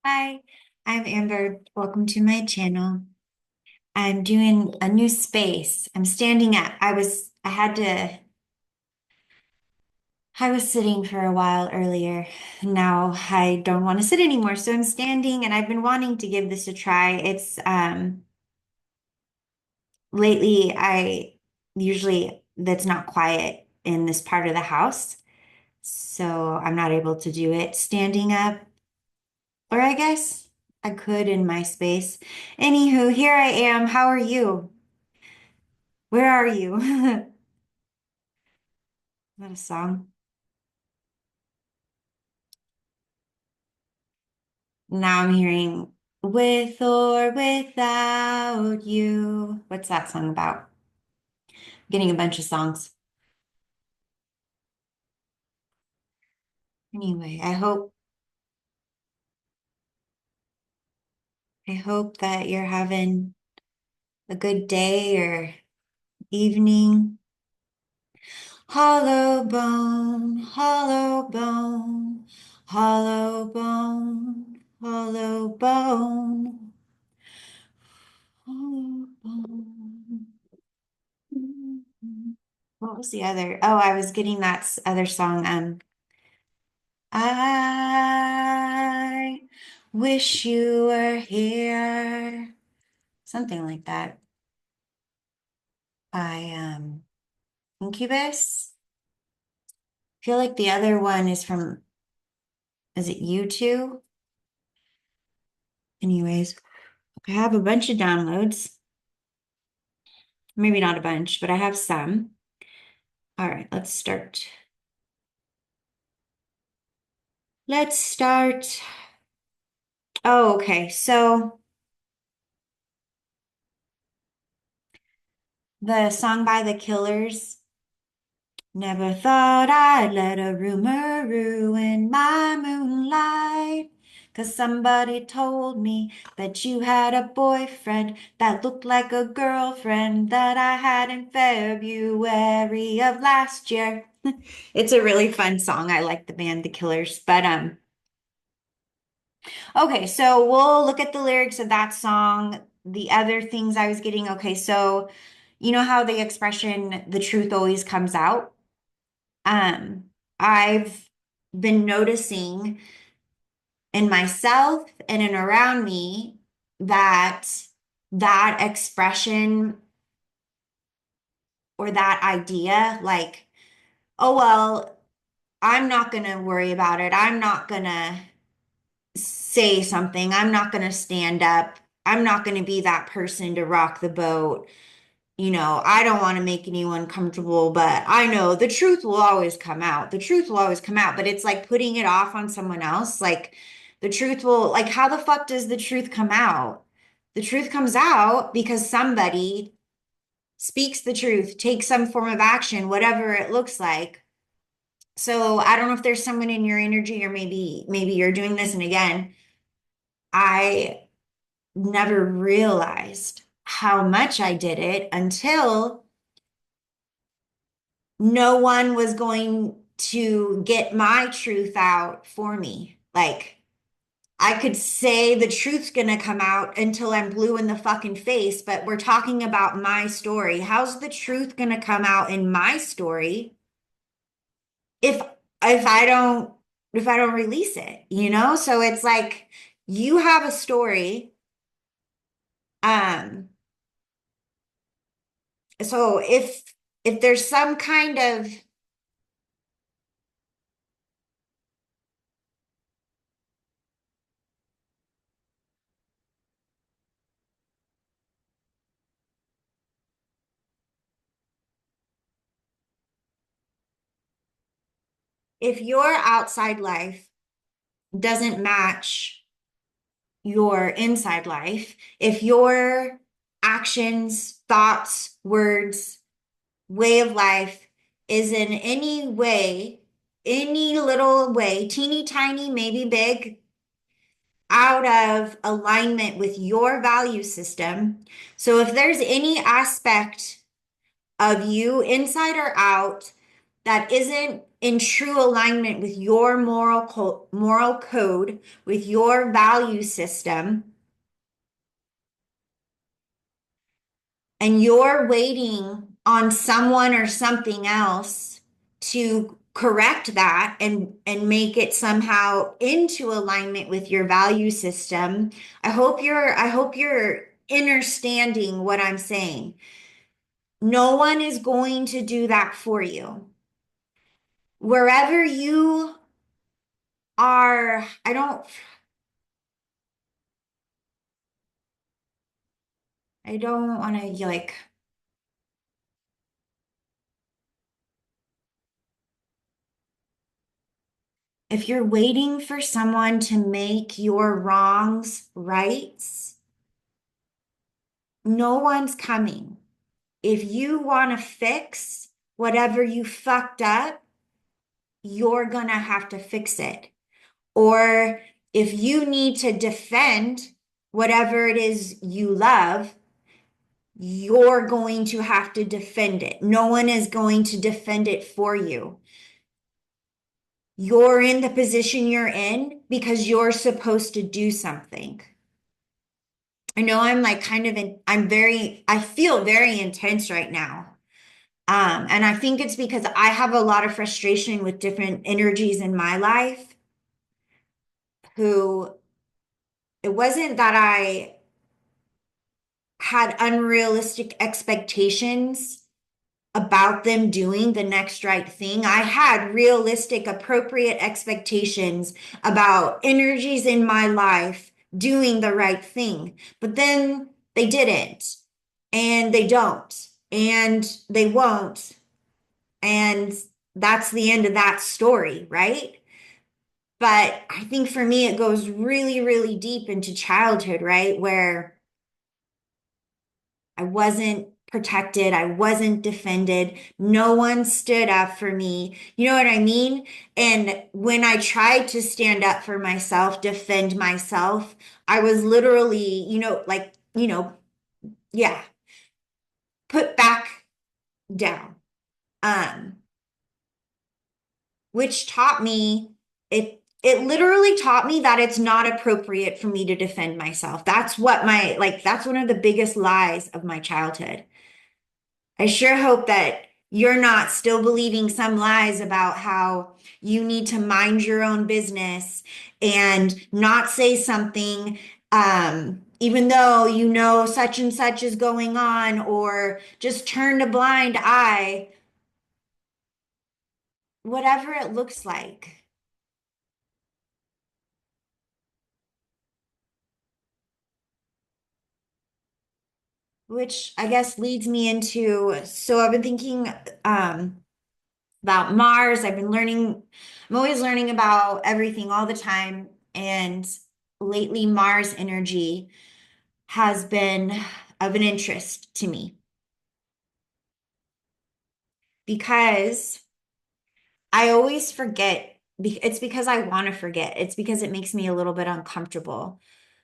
Hi, I'm Amber. Welcome to my channel. I'm doing a new space. I'm standing up. I was sitting for a while earlier. Now I don't want to sit anymore. So I'm standing and I've been wanting to give this a try. Lately I usually that's not quiet in this part of the house. So I'm not able to do it standing up. Or I guess I could in my space. Anywho, here I am. How are you? Where are you? Is that a song? Now I'm hearing with or without you. What's that song about? Getting a bunch of songs. Anyway, I hope that you're having a good day or evening. Hollow bone, hollow bone, hollow bone, hollow bone, hollow bone. What was the other? Oh, I was getting that other song. I wish you were here. Something like that. By Incubus. I feel like the other one is from, is it U2? Anyways, I have a bunch of downloads. Maybe not a bunch, but I have some. All right, let's start. Let's start. Oh, okay. So the song by The Killers, never thought I'd let a rumor ruin my moonlight. 'Cause somebody told me that you had a boyfriend that looked like a girlfriend that I had in February of last year. It's a really fun song. I like the band The Killers. But okay, so we'll look at the lyrics of that song. The other things I was getting, okay, so you know how the expression the truth always comes out? Um, I've been noticing in myself and in around me that that expression or that idea, like, oh, well, I'm not going to worry about it. I'm not going to say something. I'm not going to stand up. I'm not going to be that person to rock the boat. I don't want to make anyone comfortable, but I know the truth will always come out. The truth will always come out, but it's like putting it off on someone else. Like the truth will, like, how the fuck does the truth come out? The truth comes out because somebody speaks the truth, takes some form of action, whatever it looks like. So I don't know if there's someone in your energy, or maybe you're doing this. And again, I never realized how much I did it until no one was going to get my truth out for me. Like, I could say the truth's gonna come out until I'm blue in the fucking face, but we're talking about my story. How's the truth gonna come out in my story if I don't release it, you know? So it's like you have a story. Um, so if there's some kind of, if your outside life doesn't match your inside life, if your actions, thoughts, words, way of life is in any way, any little way, teeny tiny, maybe big, out of alignment with your value system. So if there's any aspect of you, inside or out, that isn't in true alignment with your moral code, with your value system, and you're waiting on someone or something else to correct that and make it somehow into alignment with your value system, I hope you're understanding what I'm saying. No one is going to do that for you. Wherever you are, I don't want to like, if you're waiting for someone to make your wrongs rights, no one's coming. If you want to fix whatever you fucked up, you're gonna have to fix it. Or if you need to defend whatever it is you love, you're going to have to defend it. No one is going to defend it for you. You're in the position you're in because you're supposed to do something. I know I'm like kind of I feel very intense right now. And I think it's because I have a lot of frustration with different energies in my life who it wasn't that I had unrealistic expectations about them doing the next right thing. I had realistic, appropriate expectations about energies in my life doing the right thing. But then they didn't, and they don't, and they won't. And that's the end of that story, right? But I think for me, it goes really, really deep into childhood, right? Where I wasn't protected. I wasn't defended. No one stood up for me. You know what I mean? And when I tried to stand up for myself, defend myself, I was literally, yeah, put back down. Um, which taught me it literally taught me that it's not appropriate for me to defend myself. That's one of the biggest lies of my childhood. I sure hope that you're not still believing some lies about how you need to mind your own business and not say something, even though you know such and such is going on, or just turn a blind eye, whatever it looks like. Which I guess leads me into, so I've been thinking about Mars. I'm always learning about everything all the time. And lately, Mars energy has been of an interest to me because I always forget. It's because I want to forget. It's because it makes me a little bit uncomfortable.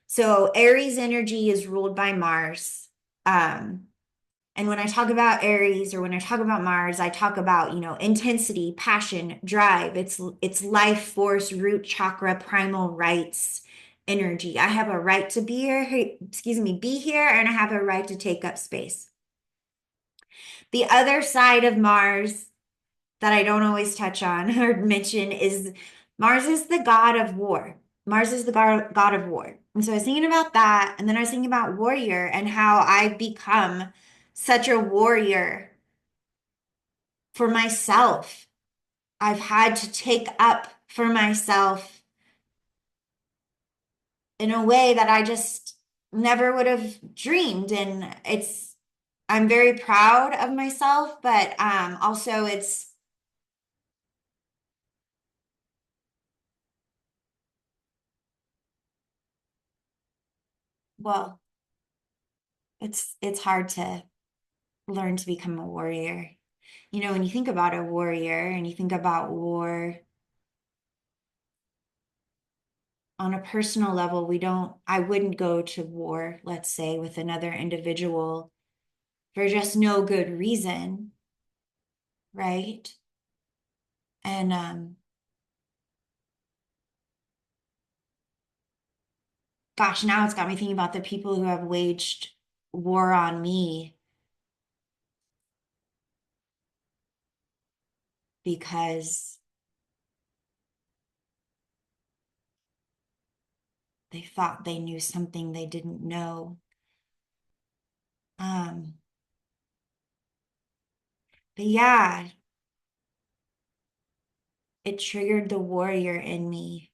So Aries energy is ruled by Mars. Um, And when I talk about Aries or when I talk about Mars, I talk about, intensity, passion, drive. It's life force, root chakra, primal rights, energy. I have a right to be here, excuse me, be here, and I have a right to take up space. The other side of Mars that I don't always touch on or mention is Mars is the god of war. Mars is the god of war. And so I was thinking about that, and then I was thinking about warrior and how I've become such a warrior for myself. I've had to take up for myself in a way that I just never would have dreamed. And I'm very proud of myself, but also well, it's hard to learn to become a warrior. When you think about a warrior and you think about war on a personal level, I wouldn't go to war, let's say, with another individual for just no good reason, right? And gosh, now it's got me thinking about the people who have waged war on me because they thought they knew something they didn't know. Um, but yeah, it triggered the warrior in me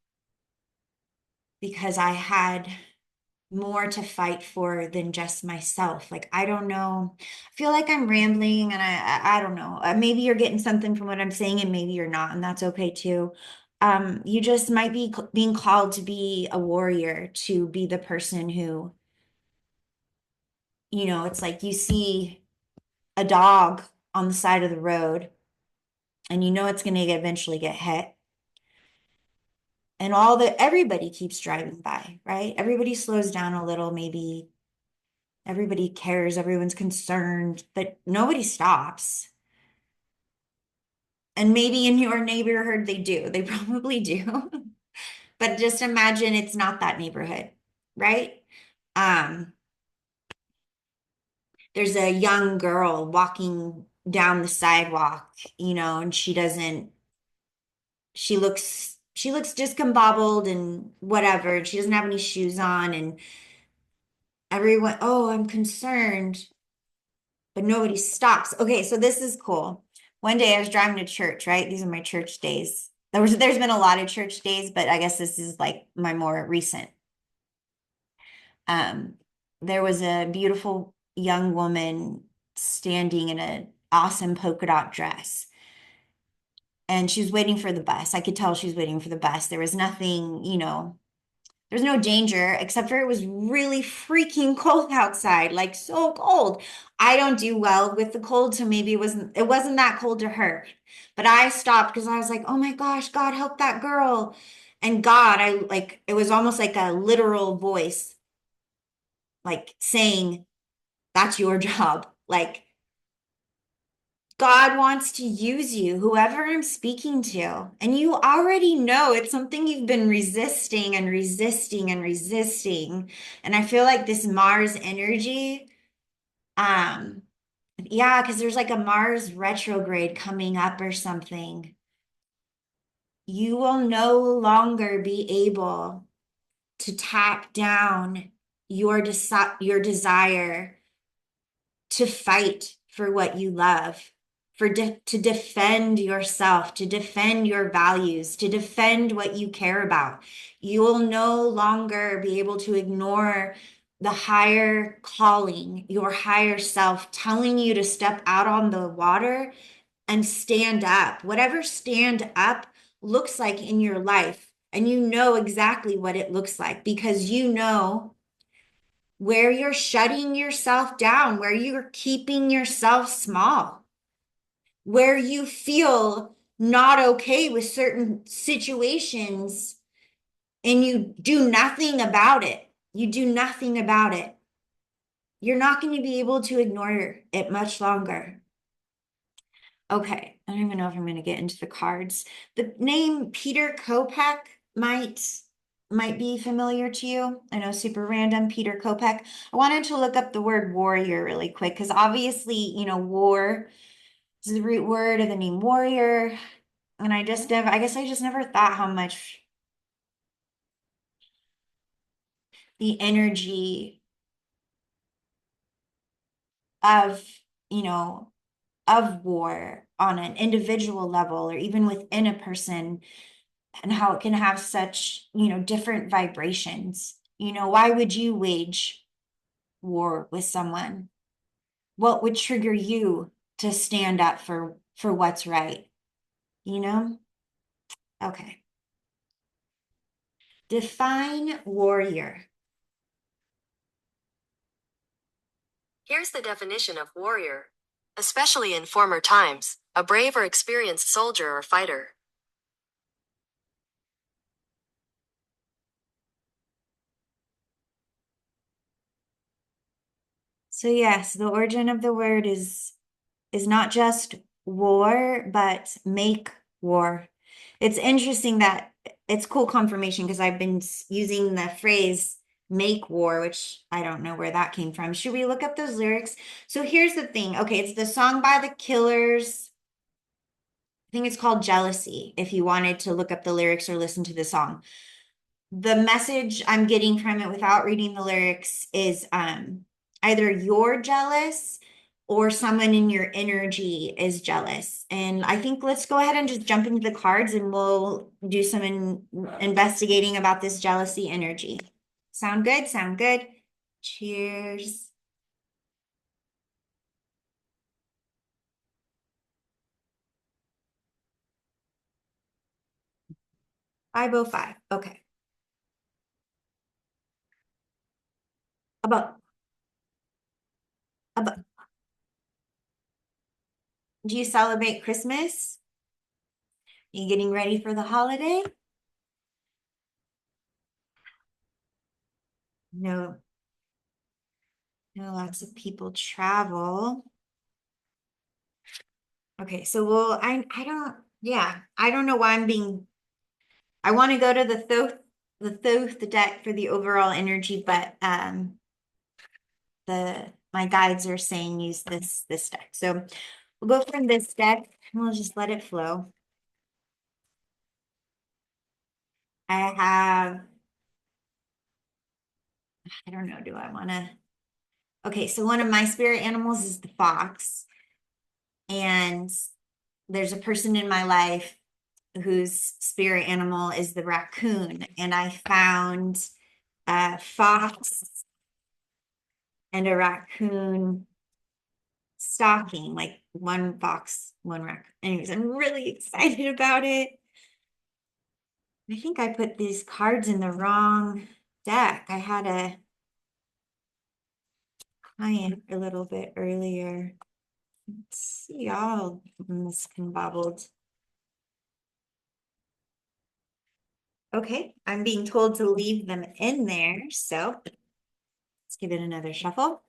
because I had more to fight for than just myself. Like, I don't know. I feel like I'm rambling and I don't know. Maybe you're getting something from what I'm saying and maybe you're not, and that's okay too. You just might be being called to be a warrior, to be the person who, it's like you see a dog on the side of the road and you know it's going to eventually get hit. And everybody keeps driving by, right? Everybody slows down a little, maybe everybody cares, everyone's concerned, but nobody stops. And maybe in your neighborhood they do. They probably do. But just imagine it's not that neighborhood, right? Um, there's a young girl walking down the sidewalk, and she looks discombobulated and whatever. And she doesn't have any shoes on, and everyone, oh, I'm concerned, but nobody stops. Okay, so this is cool. One day I was driving to church, right? These are my church days. There's been a lot of church days, but I guess this is like my more recent. Um, there was a beautiful young woman standing in an awesome polka dot dress. And she was waiting for the bus. I could tell she was waiting for the bus. There was nothing, there's no danger except for it was really freaking cold outside, like so cold. I don't do well with the cold, so maybe it wasn't that cold to her. But I stopped because I was like, "Oh my gosh, God help that girl." And God, I like it was almost like a literal voice like saying, "That's your job." Like God wants to use you, whoever I'm speaking to. And you already know it's something you've been resisting and resisting and resisting. And I feel like this Mars energy, um, yeah, because there's like a Mars retrograde coming up or something. You will no longer be able to tap down your desire to fight for what you love, to defend yourself, to defend your values, to defend what you care about. You will no longer be able to ignore the higher calling, your higher self telling you to step out on the water and stand up. Whatever stand up looks like in your life, and you know exactly what it looks like because you know where you're shutting yourself down, where you're keeping yourself small, where you feel not okay with certain situations and you do nothing about it. You do nothing about it. You're not going to be able to ignore it much longer. Okay, I don't even know if I'm going to get into the cards. The name Peter Kopeck might be familiar to you. I know, super random, Peter Kopeck. I wanted to look up the word warrior really quick because obviously, war is the root word of the name warrior. And I guess I just never thought how much the energy of, you know, of war on an individual level or even within a person and how it can have such, different vibrations. Why would you wage war with someone? What would trigger you to stand up for what's right? You know? Okay. Define warrior. Here's the definition of warrior. Especially in former times, a brave or experienced soldier or fighter. So yes, the origin of the word is not just war, but make War. It's interesting that it's cool confirmation because I've been using the phrase make war, which I don't know where that came from. Should we look up those lyrics? So here's the thing. Okay, it's the song by the Killers. I think it's called Jealousy, if you wanted to look up the lyrics or listen to the song. The message I'm getting from it without reading the lyrics is either you're jealous or someone in your energy is jealous. And I think let's go ahead and just jump into the cards and we'll do some investigating about this jealousy energy. Sound good? Sound good? Cheers. 505. Okay. About about do you celebrate Christmas? You getting ready for the holiday? No, no, lots of people travel. Okay, so well, I don't, yeah, I don't know why I'm being, I want to go to the deck for the overall energy, but my guides are saying use this deck. So we'll go from this deck and we'll just let it flow. I have, I don't know, do I want to? Okay, so one of my spirit animals is the fox, and there's a person in my life whose spirit animal is the raccoon, and I found a fox and a raccoon stocking, like one fox, one raccoon. Anyways, I'm really excited about it. I think I put these cards in the wrong deck. I had a client a little bit earlier. Let's see, all miscombobbled. Okay, I'm being told to leave them in there, so let's give it another shuffle.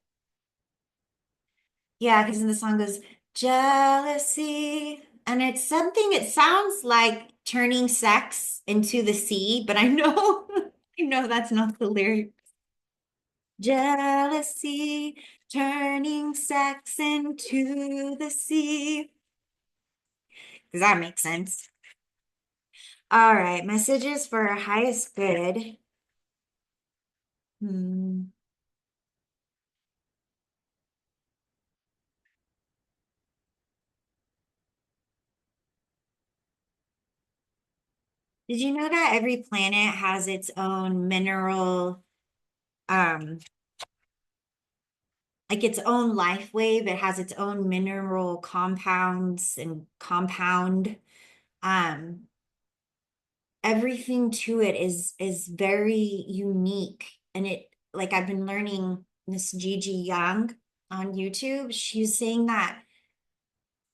Yeah, because the song goes jealousy, and it's something, it sounds like turning sex into the sea, but I know I know that's not the lyric. Jealousy, turning sex into the sea. Does that make sense? All right, messages for our highest good. Hmm. Did you know that every planet has its own mineral, um, like its own life wave? It has its own mineral compounds and compound. Um, Everything to it is very unique. And it, like I've been learning Miss Gigi Young on YouTube, she's saying that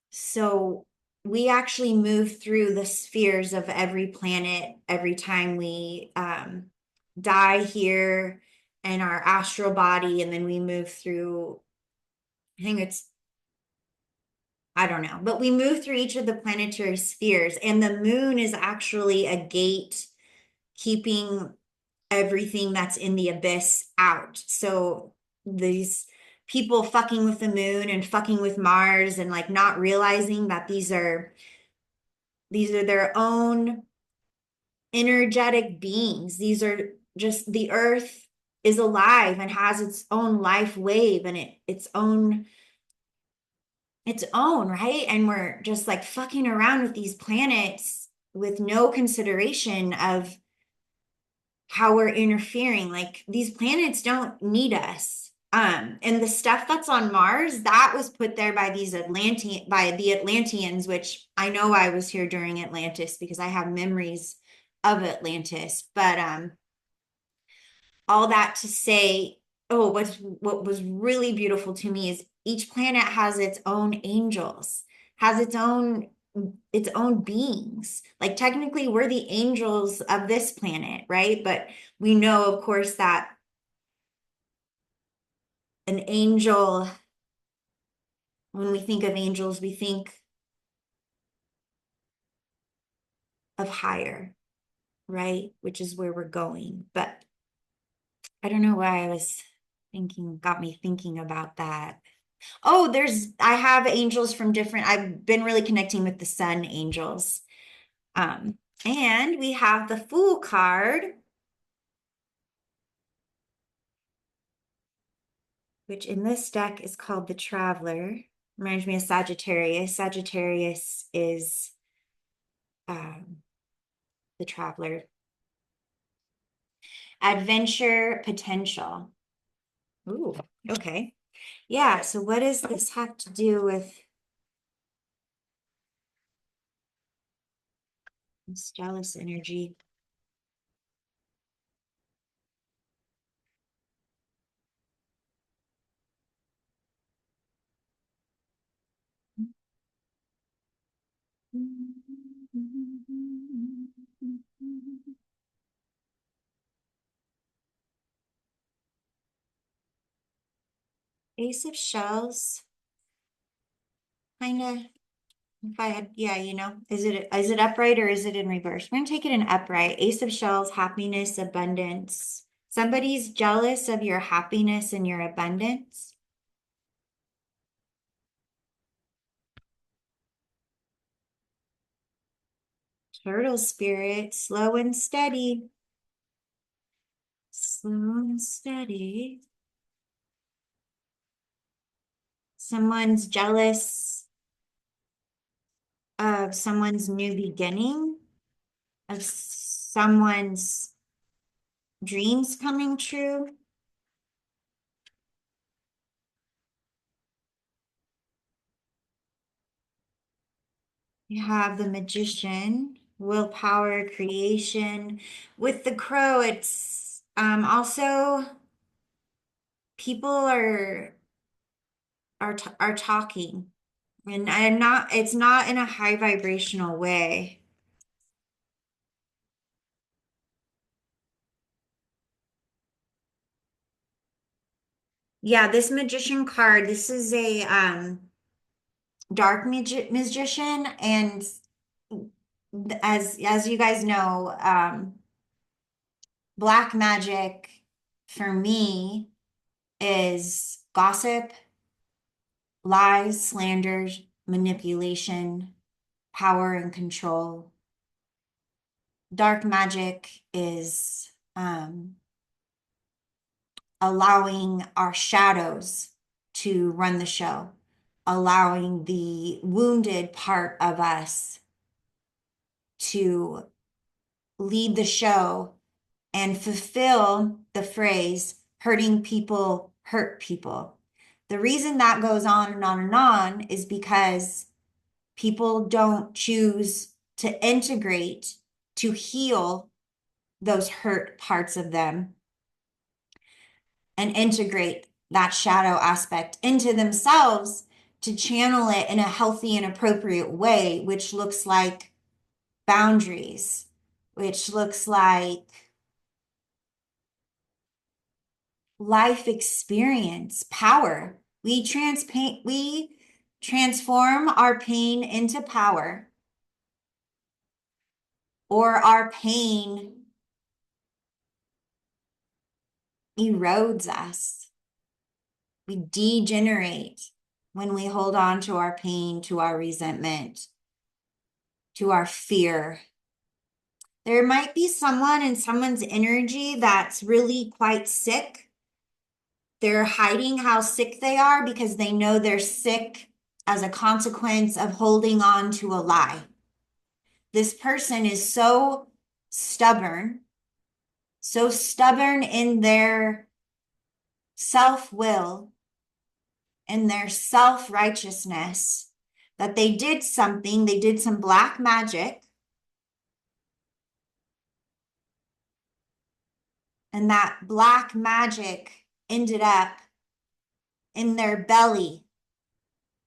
so we actually move through the spheres of every planet every time we die here in our astral body, and then we move through, I think it's, I don't know, but we move through each of the planetary spheres, and the moon is actually a gate keeping everything that's in the abyss out. So these people fucking with the moon and fucking with Mars and like not realizing that these are their own energetic beings. These are just the earth is alive and has its own life wave and its own, right? And we're just like fucking around with these planets with no consideration of how we're interfering. Like these planets don't need us. And the stuff that's on Mars, that was put there by by the Atlanteans, which I know I was here during Atlantis because I have memories of Atlantis. But all that to say, oh, what was really beautiful to me is each planet has its own angels, has its own beings. Like technically we're the angels of this planet, right? But we know, of course, that an angel, when we think of angels, we think of higher, right? Which is where we're going. But I don't know why I was thinking, got me thinking about that. Oh, I have angels from different, I've been really connecting with the sun angels. And we have the Fool card, which in this deck is called the Traveler. Reminds me of Sagittarius. Sagittarius is um, the Traveler. Adventure potential. Ooh, okay. Yeah, so what does this have to do with this jealous energy? Ace of Shells, kind of. If I had, yeah, is it upright or is it in reverse? We're gonna take it in upright. Ace of Shells, happiness, abundance. Somebody's jealous of your happiness and your abundance. Turtle spirit, slow and steady. Slow and steady. Someone's jealous of someone's new beginning, of someone's dreams coming true. You have the magician, willpower, creation. With the crow, it's also people are talking, and I'm not. It's not in a high vibrational way. Yeah, this magician card. This is a dark magician, and as you guys know, black magic for me is gossip, lies, slanders, manipulation, power, and control. Dark magic is allowing our shadows to run the show, allowing the wounded part of us to lead the show and fulfill the phrase, hurting people hurt people. The reason that goes on and on and on is because people don't choose to integrate, to heal those hurt parts of them and integrate that shadow aspect into themselves to channel it in a healthy and appropriate way, which looks like boundaries, which looks like life experience, power. We transform our pain into power, or our pain erodes us. We degenerate when we hold on to our pain, to our resentment, to our fear. There might be someone in someone's energy that's really quite sick. They're hiding how sick they are because they know they're sick as a consequence of holding on to a lie. This person is so stubborn in their self-will and their self-righteousness that they did something, they did some black magic, and that black magic ended up in their belly,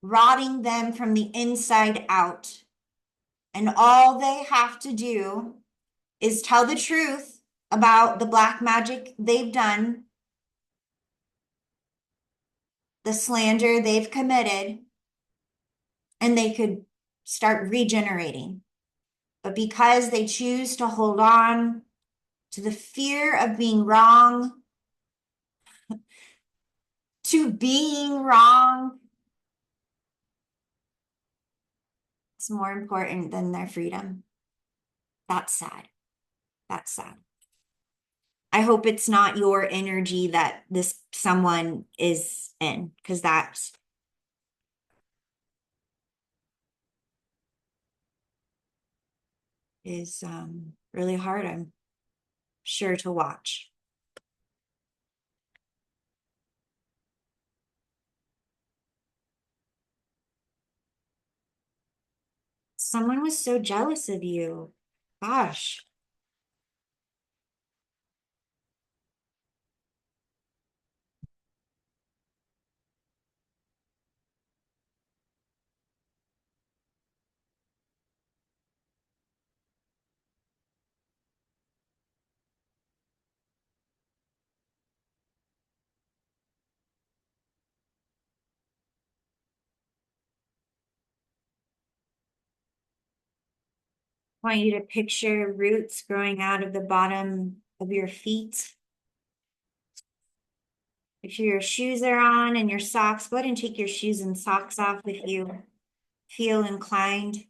rotting them from the inside out. And all they have to do is tell the truth about the black magic they've done, the slander they've committed, and they could start regenerating. But because they choose to hold on to the fear of being wrong, to being wrong, it's more important than their freedom. That's sad. That's sad. I hope it's not your energy that this someone is in, because that is really hard, I'm sure, to watch. Someone was so jealous of you. Gosh. I want you to picture roots growing out of the bottom of your feet. If your shoes are on and your socks, go ahead and take your shoes and socks off if you feel inclined.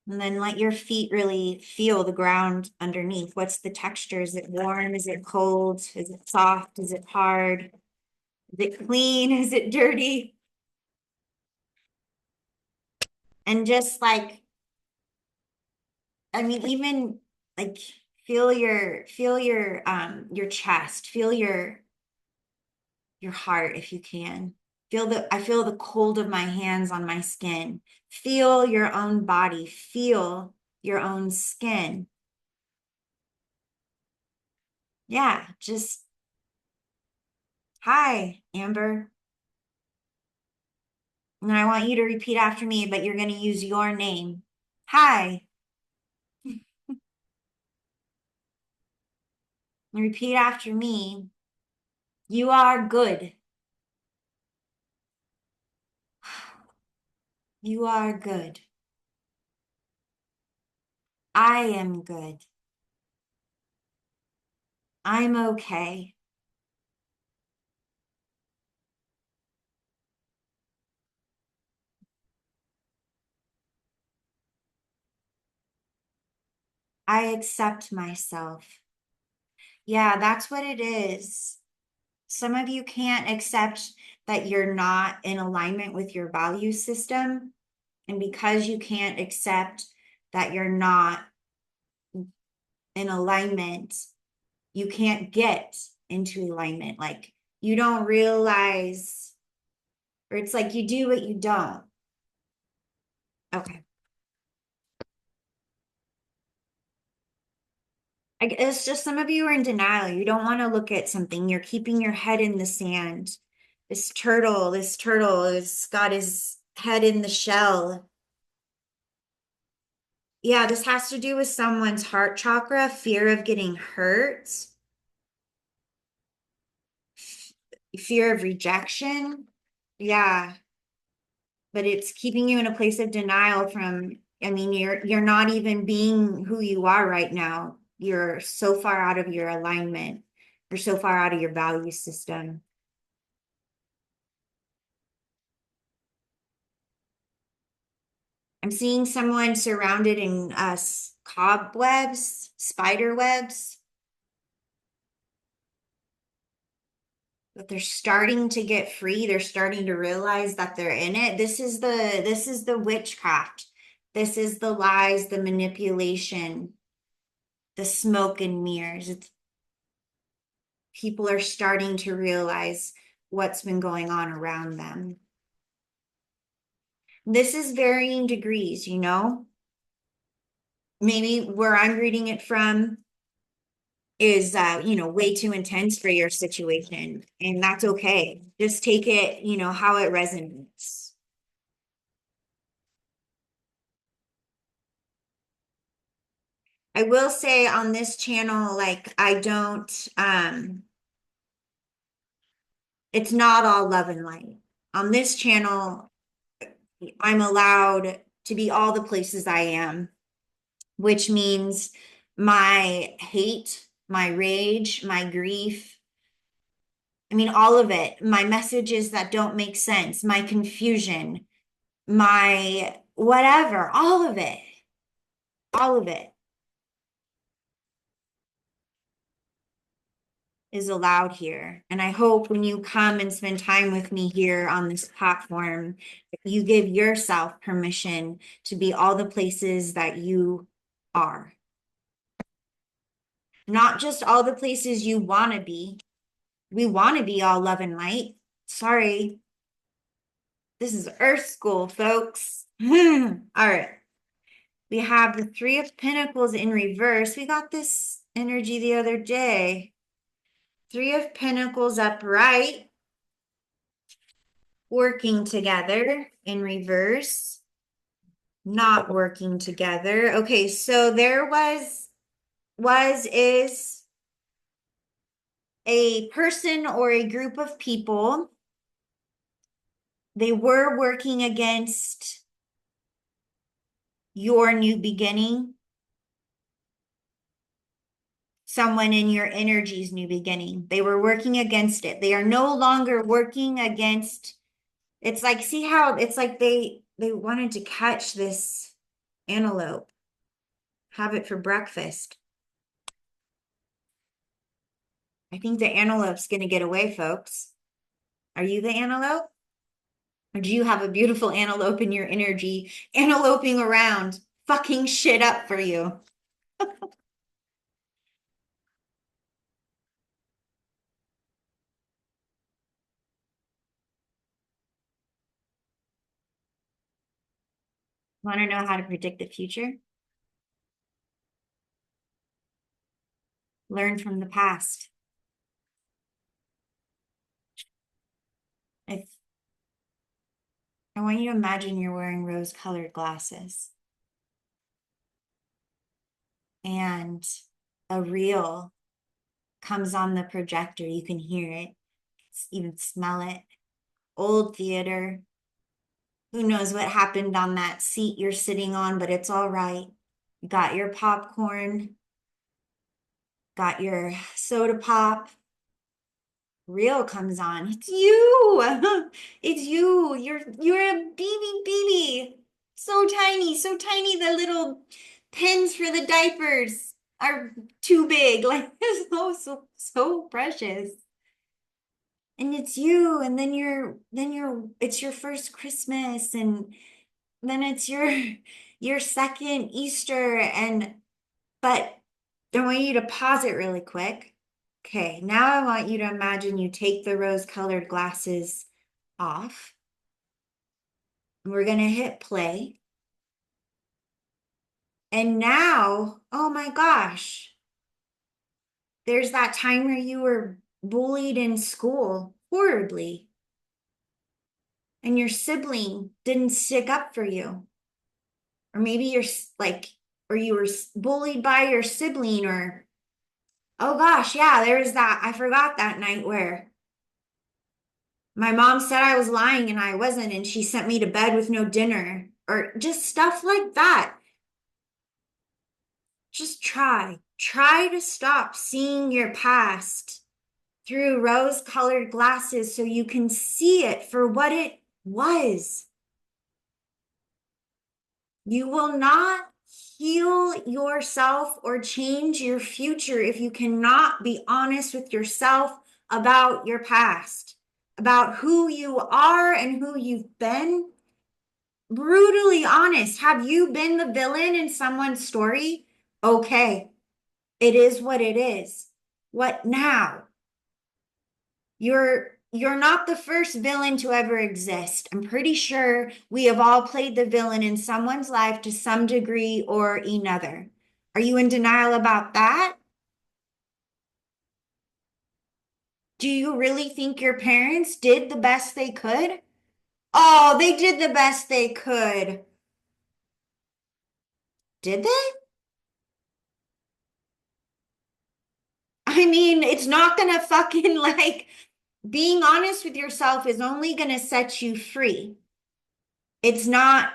And then let your feet really feel the ground underneath. What's the texture? Is it warm? Is it cold? Is it soft? Is it hard? Is it clean? Is it dirty? And just like, I mean, even like feel your chest, feel your heart if you can. I feel the cold of my hands on my skin. Feel your own body, feel your own skin. Yeah, just hi, Amber. And I want you to repeat after me, but you're going to use your name. Hi. Repeat after me. You are good. You are good. I am good. I'm okay. I accept myself. Yeah, that's what it is. Some of you can't accept that you're not in alignment with your value system. And because you can't accept that you're not in alignment, you can't get into alignment. Like you don't realize, or it's like you do, but you don't. Okay. It's just some of you are in denial. You don't want to look at something. You're keeping your head in the sand. This turtle has got his head in the shell. Yeah, this has to do with someone's heart chakra, fear of getting hurt, fear of rejection. Yeah, but it's keeping you in a place of denial from, I mean, you're not even being who you are right now. You're so far out of your alignment. You're so far out of your value system. I'm seeing someone surrounded in cobwebs, spider webs, but they're starting to get free. They're starting to realize that they're in it. This is the witchcraft. This is the lies, the manipulation, the smoke and mirrors. People are starting to realize what's been going on around them. This is varying degrees, you know? Maybe where I'm reading it from is way too intense for your situation, and that's okay. Just take it, how it resonates. I will say on this channel, like I don't it's not all love and light. On this channel, I'm allowed to be all the places I am. which means my hate, my rage, my grief. I mean, all of it, my messages that don't make sense, my confusion, my whatever, all of it is allowed here. And I hope when you come and spend time with me here on this platform, you give yourself permission to be all the places that you are. Not just all the places you want to be. We want to be all love and light. Sorry. This is Earth School, folks. All right. We have the Three of Pentacles in reverse. We got this energy the other day. Three of Pentacles upright, working together in reverse, not working together. Okay, so there is a person or a group of people. They were working against your new beginning, someone in your energy's new beginning. They were working against it. They are no longer working against. It's like, see how it's like they wanted to catch this antelope, have it for breakfast. I think the antelope's gonna get away, folks. Are you the antelope? Or do you have a beautiful antelope in your energy, anteloping around, fucking shit up for you? Want to know how to predict the future? Learn from the past. If I want you to imagine you're wearing rose-colored glasses and a reel comes on the projector. You can hear it, even smell it. Old theater. Who knows what happened on that seat you're sitting on, but it's all right. You got your popcorn, got your soda pop. Reel comes on. It's you. It's you. You're a baby. So tiny, so tiny. The little pins for the diapers are too big. Like so precious. And it's you. And it's your first Christmas, and then it's your second Easter. But I want you to pause it really quick. Okay, now I want you to imagine you take the rose-colored glasses off. And we're going to hit play. And now, oh my gosh, there's that time where you were bullied in school horribly, and your sibling didn't stick up for you. Or maybe or you were bullied by your sibling, or, oh gosh, yeah, there was that. I forgot that night where my mom said I was lying and I wasn't, and she sent me to bed with no dinner, or just stuff like that. Just try to stop seeing your past through rose-colored glasses so you can see it for what it was. You will not heal yourself or change your future if you cannot be honest with yourself about your past, about who you are and who you've been. Brutally honest. Have you been the villain in someone's story? Okay, it is what it is. What now? You're not the first villain to ever exist. I'm pretty sure we have all played the villain in someone's life to some degree or another. Are you in denial about that? Do you really think your parents did the best they could? Oh, they did the best they could. Did they? I mean, it's not gonna fucking like being honest with yourself is only gonna set you free. It's not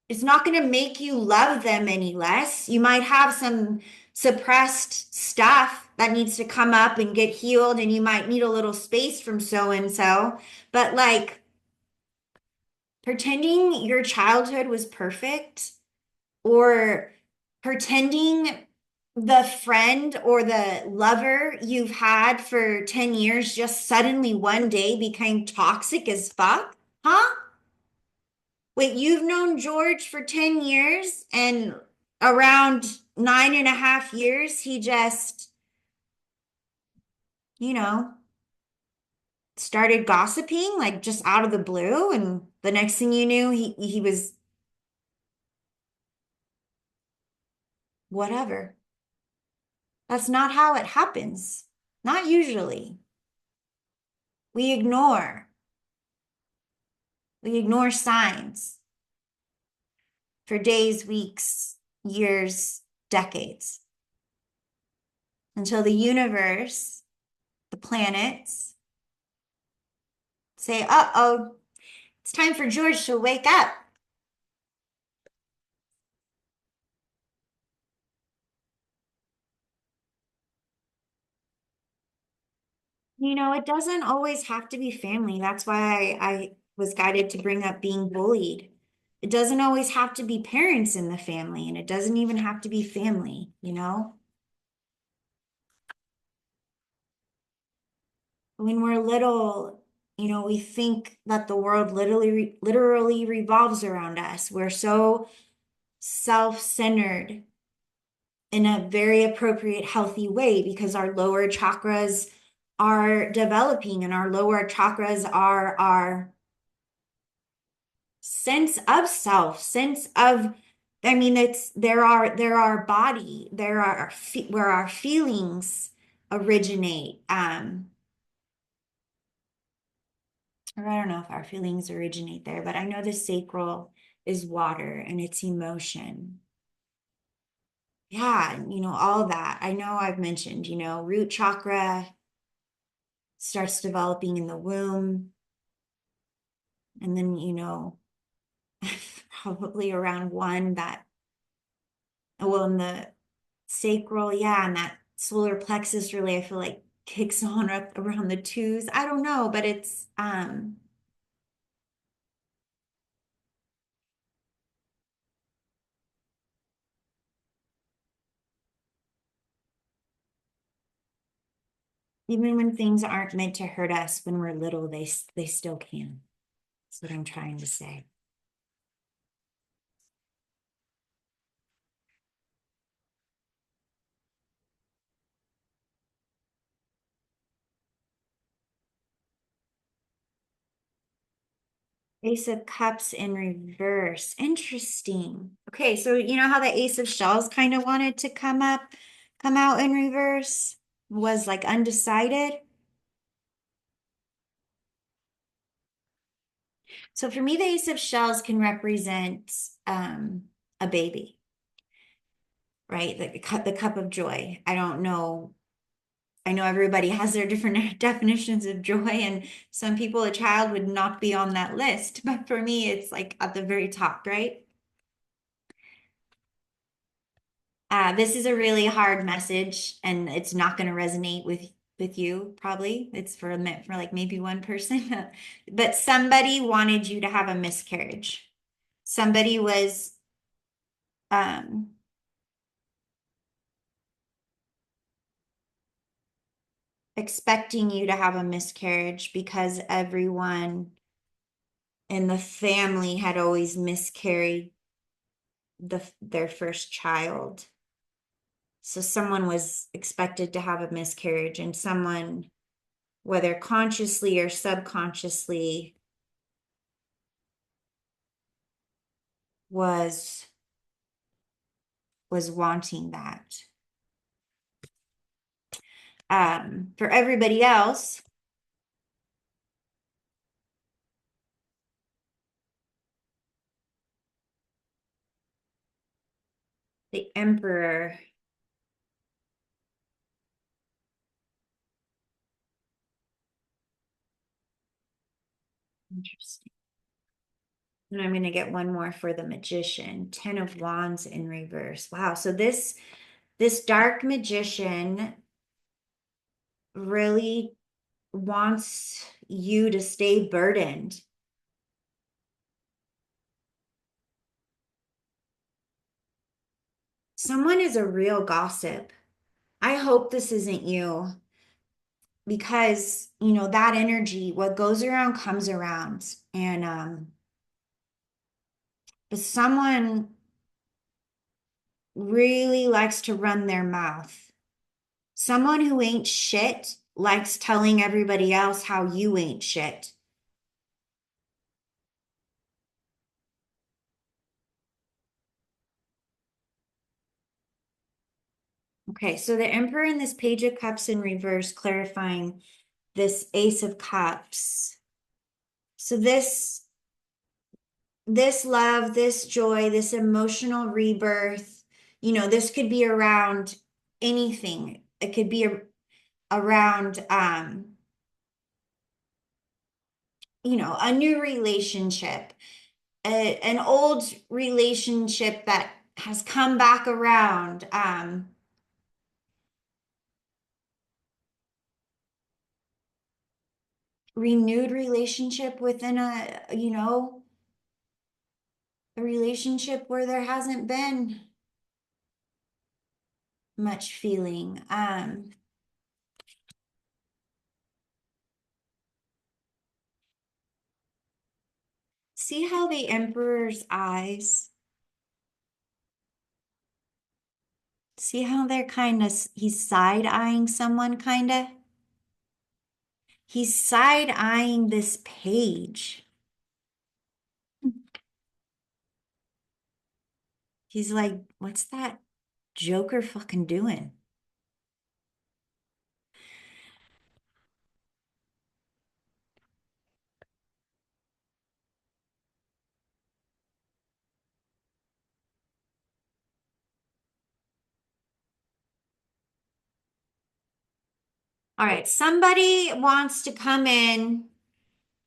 it's not going to make you love them any less. You might have some suppressed stuff that needs to come up and get healed, and you might need a little space from so and so. But like pretending your childhood was perfect or pretending the friend or the lover you've had for 10 years just suddenly one day became toxic as fuck, huh? Wait, you've known George for 10 years and around 9.5 years, he just, you know, started gossiping like just out of the blue. And the next thing you knew, he was whatever. That's not how it happens. Not usually. We ignore. We ignore signs for days, weeks, years, decades until the universe, the planets say, uh-oh, it's time for George to wake up. It doesn't always have to be family. That's why I was guided to bring up being bullied. It doesn't always have to be parents in the family, and it doesn't even have to be family. When we're little, we think that the world literally revolves around us. We're so self-centered in a very appropriate, healthy way because our lower chakras are developing and our lower chakras are our sense of self, sense of, I mean, it's there are body, there are where our feelings originate. Or I don't know if our feelings originate there, but I know the sacral is water and it's emotion. Yeah, all that. I know I've mentioned, root chakra starts developing in the womb. And then, probably around one that, well, in the sacral, yeah, and that solar plexus really, I feel like kicks on up around the twos. I don't know, but it's, even when things aren't meant to hurt us when we're little, they still can. That's what I'm trying to say. Ace of Cups in reverse. Interesting. Okay, so you know how the Ace of Shells kind of wanted to come out in reverse? Was like undecided. So for me, the Ace of Shells can represent a baby, right? The cup of joy. I don't know. I know everybody has their different definitions of joy, and some people, a child would not be on that list. But for me, it's like at the very top, right? This is a really hard message, and it's not going to resonate with you, probably. It's for like maybe one person, but somebody wanted you to have a miscarriage. Somebody was um expecting you to have a miscarriage because everyone in the family had always miscarried their first child. So someone was expected to have a miscarriage, and someone, whether consciously or subconsciously, was was wanting that. For everybody else, the emperor. Interesting. And I'm going to get one more for the magician. 10 of Wands in reverse. Wow. So this dark magician really wants you to stay burdened. Someone is a real gossip. I hope this isn't you because, that energy, what goes around comes around. And but someone really likes to run their mouth. Someone who ain't shit likes telling everybody else how you ain't shit. Okay, so the Emperor in this Page of Cups in reverse, clarifying this Ace of Cups. So this love, this joy, this emotional rebirth, this could be around anything. It could be around a new relationship, an old relationship that has come back around. Renewed relationship within a relationship where there hasn't been much feeling. See how the Emperor's eyes, see how they're he's side-eyeing someone, kind of? He's side-eyeing this page. He's like, what's that Joker fucking doing? All right, somebody wants to come in,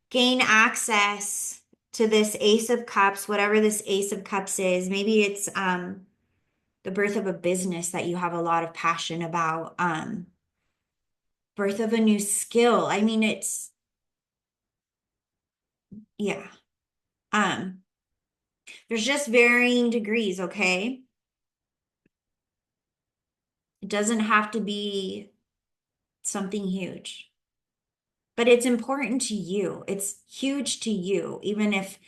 gain access to this Ace of Cups, whatever this Ace of Cups is. Maybe it's the birth of a business that you have a lot of passion about, birth of a new skill. I mean, yeah. Um, there's just varying degrees, okay? It doesn't have to be something huge, but it's important to you. It's huge to you, even if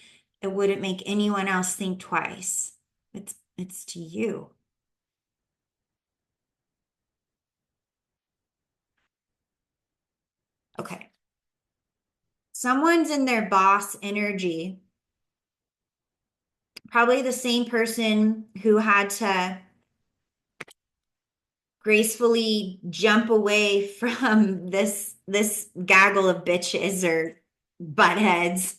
it wouldn't make anyone else think twice. It's to you. Okay. Someone's in their boss energy, probably the same person who had to gracefully jump away from this gaggle of bitches or butt heads.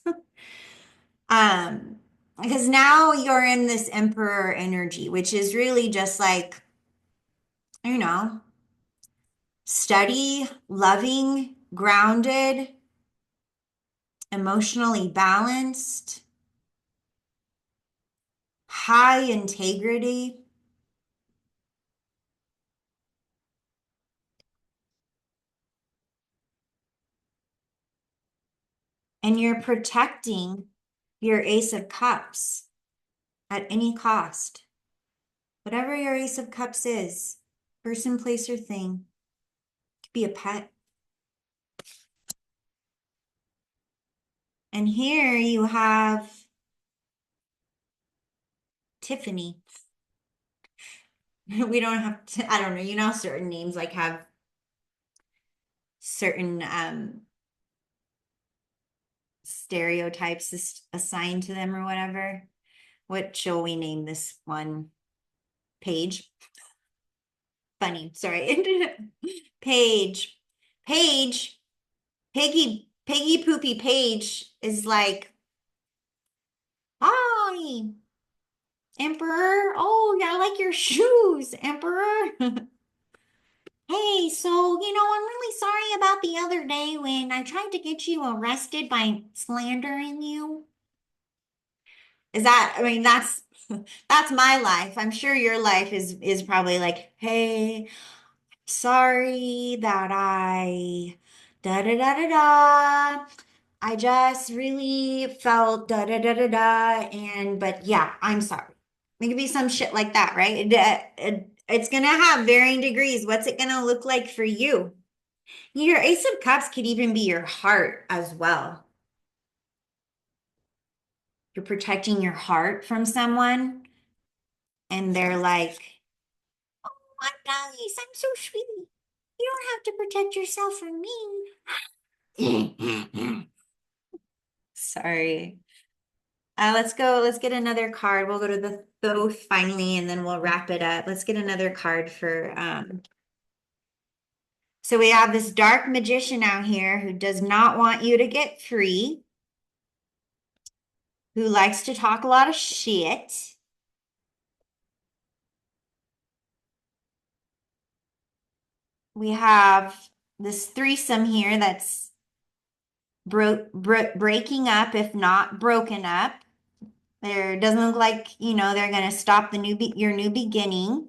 Um, because now you're in this emperor energy, which is really just like, you know, steady, loving, grounded, emotionally balanced, high integrity. And you're protecting your Ace of Cups at any cost. Whatever your Ace of Cups is, person, place, or thing, could be a pet. And here you have Tiffany. We don't have to, I don't know, certain names like have certain stereotypes assigned to them or whatever. What shall we name this one? Paige. Funny, sorry. Paige. Paige. Peggy Poopy Page is like, hi, Emperor. Oh, yeah, I like your shoes, Emperor. Hey, so, I'm really sorry about the other day when I tried to get you arrested by slandering you. Is that, I mean, that's my life. I'm sure your life is probably like, hey, sorry that I da da da da da. I just really felt da da da da da, and but yeah, I'm sorry. It could be some shit like that, right? It's gonna have varying degrees. What's it gonna look like for you? Your Ace of Cups could even be your heart as well. You're protecting your heart from someone, and they're like, "Oh my gosh, I'm so sweet. You don't have to protect yourself from me." Sorry. Let's go. Let's get another card. We'll go to the Thoth finally, and then we'll wrap it up. Let's get another card for so we have this dark magician out here who does not want you to get free, who likes to talk a lot of shit. We have this threesome here that's breaking up, if not broken up. There doesn't look like, they're going to stop the your new beginning.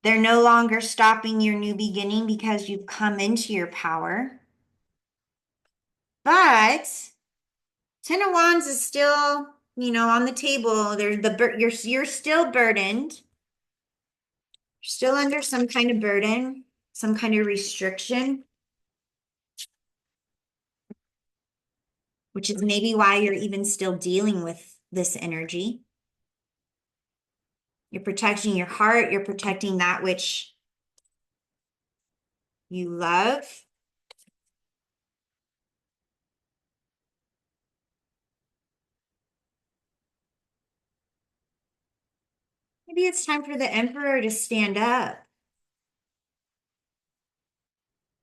They're no longer stopping your new beginning because you've come into your power. But Ten of Wands is still, on the table. There's you're still burdened. You're still under some kind of burden, some kind of restriction, which is maybe why you're even still dealing with this energy. You're protecting your heart, you're protecting that which you love. Maybe it's time for the Emperor to stand up.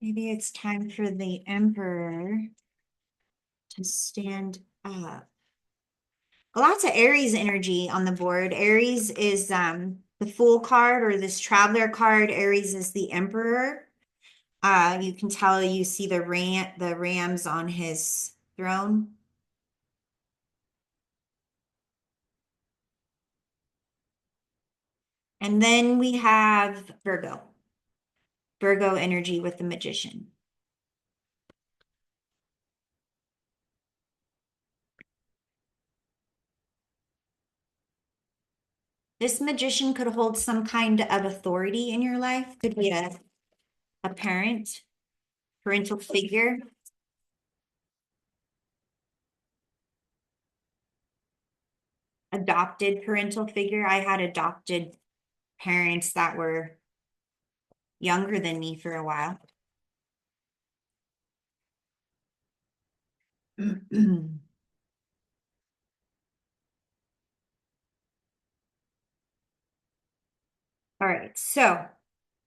Maybe it's time for the Emperor to stand up. Lots of Aries energy on the board. Aries is the Fool card or this Traveler card. Aries is the Emperor. You can tell you see the rams on his throne. And then we have Virgo. Virgo energy with the Magician. This magician could hold some kind of authority in your life. Could be a parent, parental figure, adopted parental figure. I had adopted parents that were younger than me for a while. All right, so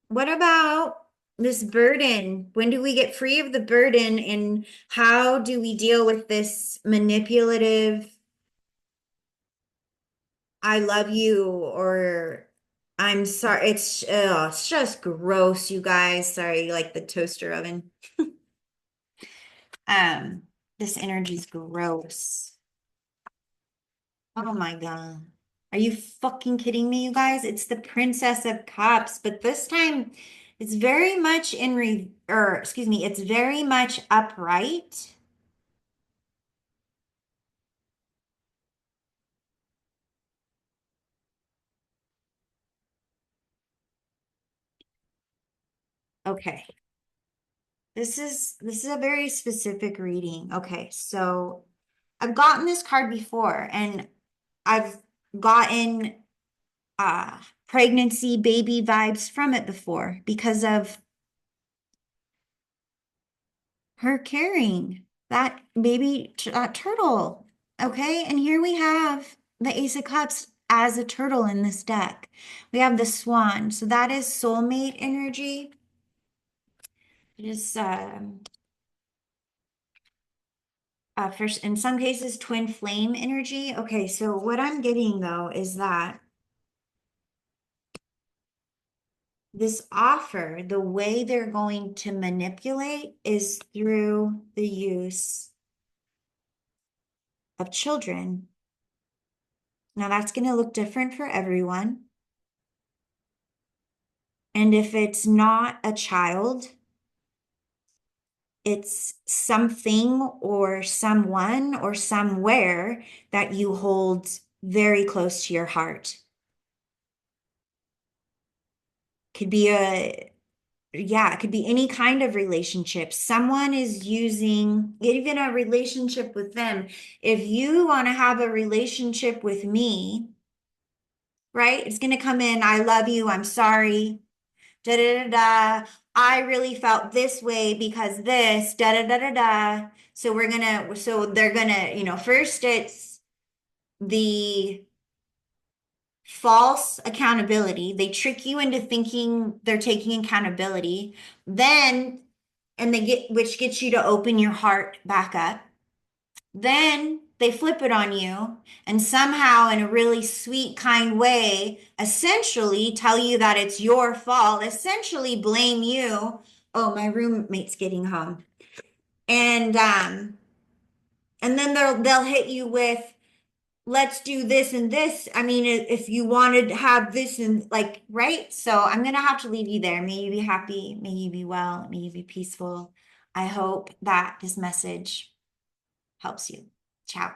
what about this burden? When do we get free of the burden, and how do we deal with this manipulative, I love you, or I'm sorry? It's just gross, you guys. Sorry, like the toaster oven. Um, this energy's gross. Oh my God. Are you fucking kidding me, you guys? It's the Princess of Cups, but this time it's very much or excuse me, it's very much upright. Okay. This is a very specific reading. Okay, so I've gotten this card before and I've gotten pregnancy baby vibes from it before because of her carrying that baby turtle. Okay, and here we have the Ace of Cups as a turtle in this deck. We have the Swan, so that is soulmate energy. It is first in some cases twin flame energy. Okay, so what I'm getting though is that this offer, the way they're going to manipulate is through the use of children. Now that's going to look different for everyone. And if it's not a child, it's something or someone or somewhere that you hold very close to your heart. Could be it could be any kind of relationship. Someone is using even a relationship with them. If you want to have a relationship with me, right? It's going to come in, I love you, I'm sorry, da da da da. I really felt this way because this, da da da da da. So they're gonna, first it's the false accountability. They trick you into thinking they're taking accountability. Then, which gets you to open your heart back up. Then they flip it on you and somehow, in a really sweet, kind way, essentially tell you that it's your fault, essentially blame you. Oh, my roommate's getting home. And then they'll hit you with, let's do this and this. I mean, if you wanted to have this and like, right? So I'm gonna have to leave you there. May you be happy, may you be well, may you be peaceful. I hope that this message helps you. Ciao.